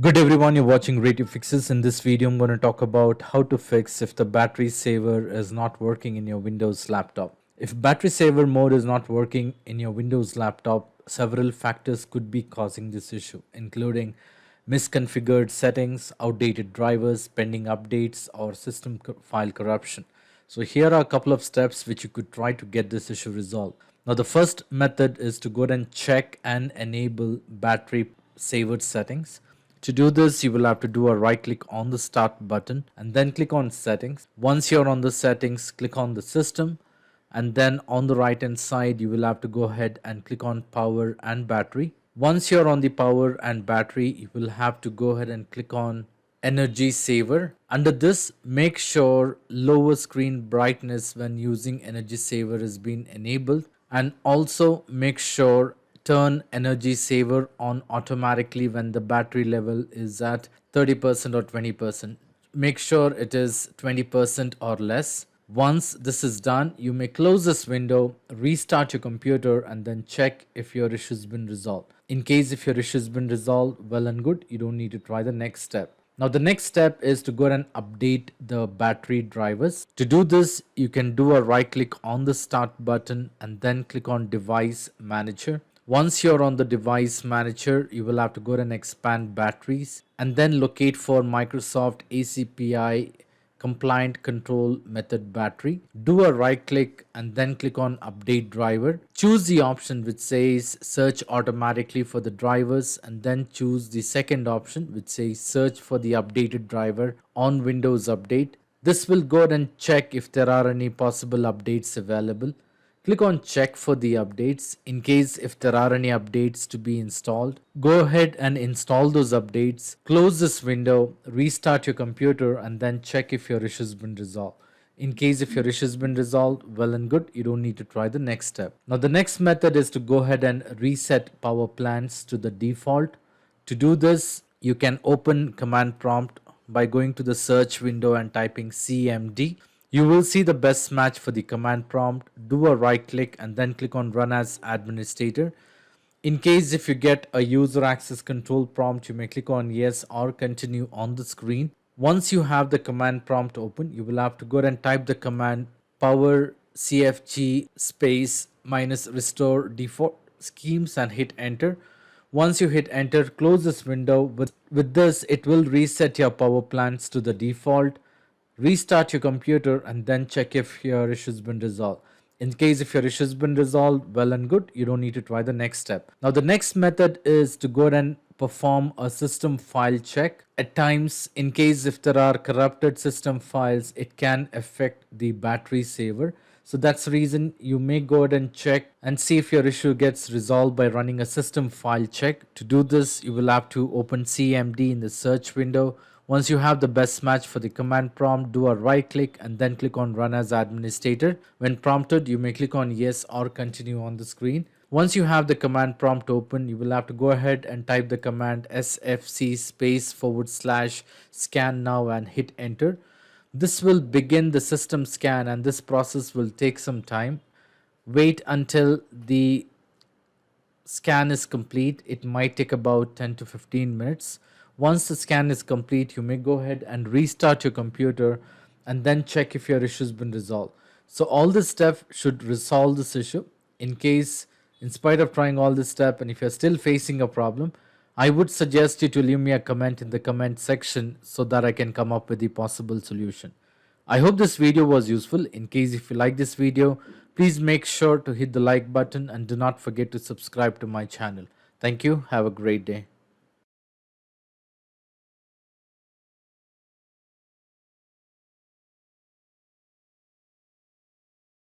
Good everyone, you're watching Radio Fixes. In this video, I'm going to talk about how to fix if the battery saver is not working in your Windows laptop. If battery saver mode is not working in your Windows laptop, several factors could be causing this issue, including misconfigured settings, outdated drivers, pending updates, or system file corruption. So here are a couple of steps which you could try to get this issue resolved. Now the first method is to go ahead and check and enable battery saver settings. To do this, you will have to do a right click on the start button and then click on settings. Once you're on the settings, click on the system, and then on the right hand side you will have to go ahead and click on power and battery. Once you're on the power and battery, you will have to go ahead and click on energy saver. Under this, make sure lower screen brightness when using energy saver is being enabled, and also make sure turn energy saver on automatically when the battery level is at 30% or 20%. Make sure it is 20% or less. Once this is done, you may close this window, restart your computer, and then check if your issue has been resolved. In case if your issue has been resolved, well and good, you don't need to try the next step. Now the next step is to go ahead and update the battery drivers. To do this, you can do a right click on the start button and then click on device manager. Once you're on the device manager, you will have to go ahead and expand batteries and then locate for Microsoft ACPI compliant control method battery. Do a right click and then click on update driver. Choose the option which says search automatically for the drivers, and then choose the second option which says search for the updated driver on Windows Update. This will go ahead and check if there are any possible updates available. Click on check for the updates. In case if there are any updates to be installed, go ahead and install those updates. Close this window, restart your computer, and then check if your issue has been resolved. In case if your issue has been resolved, well and good, you don't need to try the next step. Now the next method is to go ahead and reset power plants to the default. To do this, you can open command prompt by going to the search window and typing CMD. You will see the best match for the command prompt. Do a right click and then click on run as administrator. In case if you get a user access control prompt, you may click on yes or continue on the screen. Once you have the command prompt open, you will have to go ahead and type the command powercfg space minus restore default schemes and hit enter. Once you hit enter, close this window. With this, it will reset your power plants to the default. Restart your computer and then check if your issue has been resolved. In case if your issue has been resolved, well and good, you don't need to try the next step. Now the next method is to go ahead and perform a system file check. At times, in case if there are corrupted system files, it can affect the battery saver. So that's the reason you may go ahead and check and see if your issue gets resolved by running a system file check. To do this, you will have to open CMD in the search window. Once you have the best match for the command prompt, do a right click and then click on run as administrator. When prompted, you may click on yes or continue on the screen. Once you have the command prompt open, you will have to go ahead and type the command sfc space / scan now and hit enter. This will begin the system scan, and this process will take some time. Wait until the scan is complete. It might take about 10 to 15 minutes. Once the scan is complete, you may go ahead and restart your computer and then check if your issue has been resolved. So all this stuff should resolve this issue. In case, in spite of trying all this step, and if you're still facing a problem, I would suggest you to leave me a comment in the comment section so that I can come up with the possible solution. I hope this video was useful. In case if you like this video, please make sure to hit the like button and do not forget to subscribe to my channel. Thank you. Have a great day.